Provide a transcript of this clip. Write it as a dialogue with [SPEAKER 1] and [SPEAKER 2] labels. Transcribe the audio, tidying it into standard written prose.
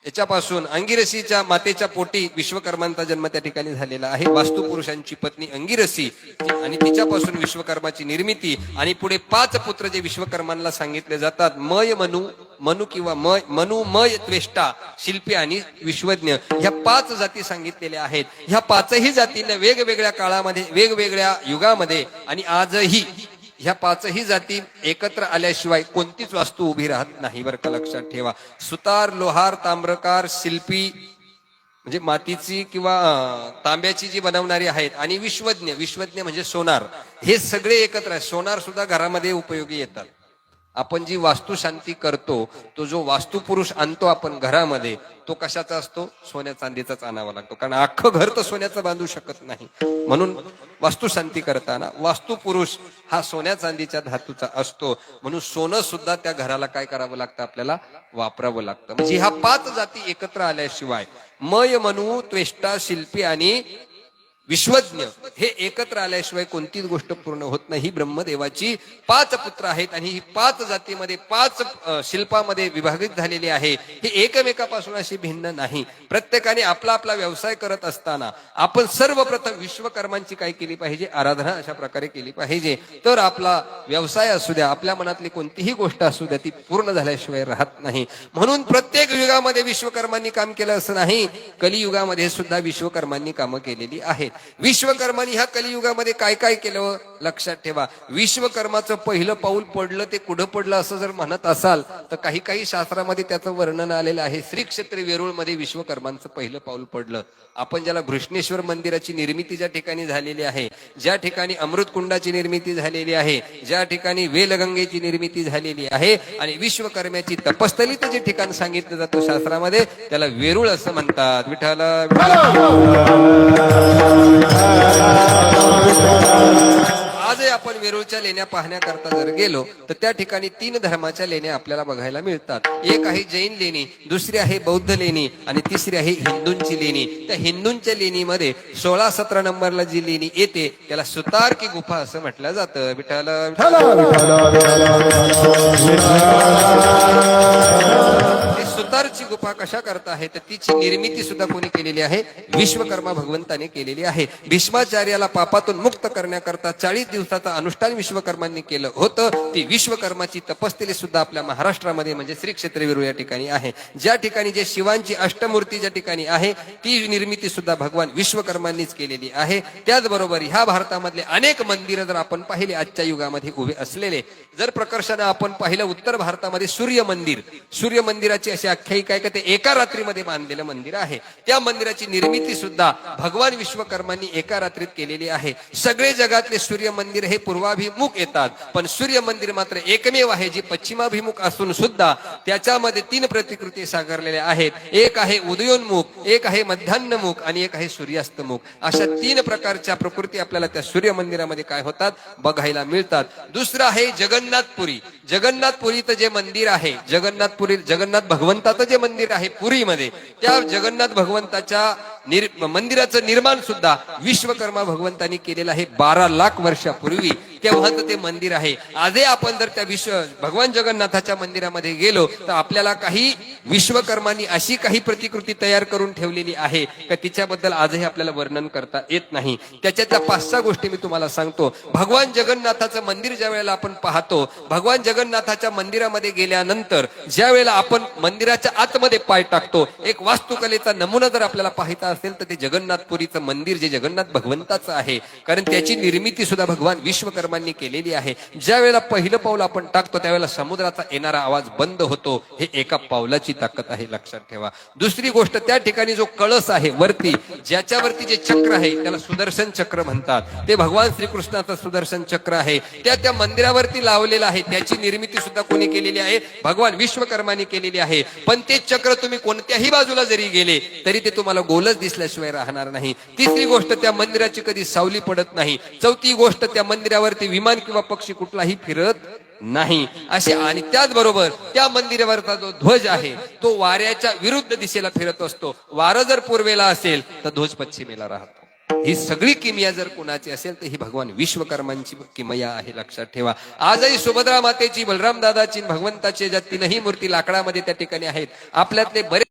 [SPEAKER 1] याच्यापासून अंगिरसीच्या मातेच्या पोटी विश्वकर्मांचा जन्म त्या ठिकाणी झालेला आहे। वास्तुपुरुषांची पत्नी अंगिरसी आणि तिच्यापासून विश्वकर्माची निर्मिती आणि पुढे 5 पुत्र जे विश्वकर्मांना सांगितले जातात, मय मनु किंवा मनु मय त्वेष्टा शिल्पी आणि विश्वज्ञ, ह्या 5 जाती सांगितलेल्या आहेत। ह्या 5ही जातींना वेगवेगळ्या काळामध्ये वेगवेगळ्या युगामध्ये आणि आजही ह्या 5ही जाती एकत्र आल्याशिवाय कोणतीच वास्तू उभी राहत नाही बरं का, लक्षात ठेवा। सुतार, लोहार, ताम्रकार, शिल्पी म्हणजे मातीची किंवा तांब्याची जी बनवणारी आहेत आणि विश्वज्ञ म्हणजे सोनार, हे सगळे एकत्र आहे। सोनार सुद्धा घरामध्ये उपयोगी येतात। आपण जी वास्तुशांती करतो, तो जो वास्तुपुरुष आणतो आपण घरामध्ये, तो कशाचा असतो? सोन्या चांदीचाच आणावा लागतो, कारण अख्खं घर तर सोन्याचं बांधू शकत नाही। म्हणून वास्तुशांती करताना वास्तुपुरुष हा सोन्या चांदीच्या धातूचा असतो। म्हणून सोनं सुद्धा त्या घराला काय करावं लागतं? आपल्याला वापरावं लागतं। म्हणजे ह्या 5 जाती एकत्र आल्याशिवाय मय मनु त्वेष्टा शिल्पी आणि विश्वज्ञ हे एकत्र आल्याशिवाय कोणतीच गोष्ट पूर्ण होत नाही। ही ब्रह्मदेवाची 5 पुत्र आहेत आणि ही 5 जातीमध्ये 5 शिल्पामध्ये विभाजित झालेली आहे। ही एकमेकापासून अशी भिन्न नाही। प्रत्येकाने आपला आपला व्यवसाय करत असताना आपण सर्वप्रथम विश्वकर्मांची काय केली पाहिजे? आराधना अशा प्रकारे केली पाहिजे, तर आपला व्यवसाय असू द्या, आपल्या मनातली कोणतीही गोष्ट असू द्या, ती पूर्ण झाल्याशिवाय राहत नाही। म्हणून प्रत्येक युगामध्ये विश्वकर्मांनी काम केलं असं नाही, कलियुगामध्ये सुद्धा विश्वकर्मांनी कामं केलेली आहेत। विश्वकर्मांनी ह्या कलियुगामध्ये काय काय केलं लक्षात ठेवा। विश्वकर्माचं पहिलं पाऊल पडलं ते कुठं पडलं असं जर म्हणत असाल तर काही शास्त्रामध्ये त्याचं वर्णन आलेलं आहे। श्री क्षेत्र वेरूळ मध्ये विश्वकर्मांचं पहिलं पाऊल पडलं। आपण ज्याला घृष्णेश्वर मंदिराची निर्मिती ज्या ठिकाणी झालेली आहे, ज्या ठिकाणी अमृतकुंडाची निर्मिती झालेली आहे, ज्या ठिकाणी वेलगंगेची निर्मिती झालेली आहे आणि विश्वकर्म्याची तपस्थली जे ठिकाण सांगितलं जातं शास्त्रामध्ये, त्याला वेरूळ असं म्हणतात। विठ्ठल आजही आपण वेरूळच्या लेण्या पाहण्याकरता जर गेलो तर त्या ठिकाणी 3 धर्माच्या लेण्या आपल्याला बघायला मिळतात। एक आहे जैन लेणी, दुसरी आहे बौद्ध लेणी आणि तिसरी आहे हिंदूंची लेणी। त्या हिंदूंच्या लेणीमध्ये 16-17 नंबरला जी लेणी येते त्याला सुतार की गुफा असं म्हटलं जातं। विठ्ठल सुतारची गुफा कशा करता आहे तर तिची निर्मिती सुद्धा कोणी केलेली आहे? विश्वकर्मा भगवंताने केलेली आहे। भीष्माचार्याला पापातून मुक्त करण्याकरता 40 दिवसाचा अनुष्ठान विश्वकर्मांनी केलं होतं। ती विश्वकर्माची तपस्थली सुद्धा आपल्या महाराष्ट्रामध्ये म्हणजे श्री क्षेत्र वेरूळ या ठिकाणी आहे। ज्या ठिकाणी जे शिवांची अष्टमूर्ती ज्या ठिकाणी आहे ती निर्मिती सुद्धा भगवान विश्वकर्मांनीच केलेली आहे। त्याचबरोबर ह्या भारतामधले अनेक मंदिरं जर आपण पाहिले आजच्या युगामध्ये उभे असलेले, जर प्रकर्षाने आपण पाहिलं उत्तर भारतामध्ये सूर्य मंदिराची अशी आख्यायिका आहे की ते एका रात्रीमध्ये बांधलेलं मंदिर आहे। त्या मंदिराची निर्मिती सुद्धा भगवान विश्वकर्मांनी एका रात्रीत केलेली आहे। सगळे जगातले सूर्य मंदिर हे पूर्वाभिमुख येतात, पण सूर्य मंदिर मात्र एकमेव आहे जी पश्चिमाभिमुख असून सुद्धा त्याच्यामध्ये 3 प्रतिकृती साकारलेल्या आहेत। एक आहे उदयोन्मुख, एक आहे मध्यान्हमुख आणि एक आहे सूर्यास्तमुख। अशा 3 प्रकारच्या प्रकृती आपल्याला त्या सूर्य मंदिरामध्ये काय होतात? बघायला मिळतात। दुसरं आहे जगन्नाथपुरीचं जे मंदिर आहे, जगन्नाथ भगवंताचं जे मंदिर आहे पुरीमध्ये, त्या जगन्नाथ भगवंताच्या मंदिराचं निर्माण सुद्धा विश्वकर्मा भगवंतांनी केलेलं आहे 12 लाख वर्षापूर्वी। तेव्हाच ते मंदिर आहे। आजही आपण जर त्या भगवान जगन्नाथाच्या मंदिरामध्ये गेलो तर आपल्याला काही विश्वकर्मांनी अशी काही प्रतिकृती तयार करून ठेवलेली आहे का तिच्याबद्दल आजही आपल्याला वर्णन करता येत नाही। त्याच्यातल्या 5-6 गोष्टी मी तुम्हाला सांगतो। भगवान जगन्नाथाचं मंदिर ज्या वेळेला आपण पाहतो, भगवान जगन्नाथाच्या मंदिरामध्ये गेल्यानंतर ज्या वेळेला आपण मंदिराच्या आतमध्ये पाय टाकतो, एक वास्तुकलेचा नमुना जर आपल्याला पाहायचा असेल तर ते जगन्नाथपुरीचं मंदिर जे जगन्नाथ भगवंताचं आहे, कारण त्याची निर्मिती सुद्धा भगवान विश्वकर्मांनी केलेली आहे। ज्या वेळेला पहिलं पाऊल आपण टाकतो त्यावेळेला समुद्राचा येणारा आवाज बंद होतो। हे एका पावलाची ताकद आहे, लक्षात ठेवा। दुसरी गोष्ट, त्या ठिकाणी जो कळस आहे वरती, ज्याच्यावरती जे चक्र आहे त्याला सुदर्शन चक्र म्हणतात। ते भगवान श्रीकृष्णाचं सुदर्शन चक्र आहे, त्या मंदिरावरती लावलेलं आहे। त्याची निर्मिती सुद्धा कोणी केलेली आहे? भगवान विश्वकर्मांनी केलेली आहे। पण ते चक्र तुम्ही कोणत्याही बाजूला जरी गेले तरी ते तुम्हाला गोलच दिसल्याशिवाय राहणार नाही। तिसरी गोष्ट, त्या मंदिराची कधी सावली पडत नाही। चौथी गोष्ट, त्या मंदिरावरती विमान किंवा पक्षी कुठलाही फिरत नाही असे। आणि त्याचबरोबर त्या मंदिरावरचा जो ध्वज आहे तो वाऱ्याच्या विरुद्ध दिशेला फिरत असतो। वारं जर पूर्वेला असेल तर ध्वज पश्चिमेला राहतो। ही सगळी किमया जर कोणाची असेल तर ही भगवान विश्वकर्मांची किमया आहे, लक्षात ठेवा। आजही सुभद्रा मातेची, बलराम दादाची, भगवंताची ज्या 3ही मूर्ती लाकडामध्ये त्या ठिकाणी आहेत, आपल्यातले बरेच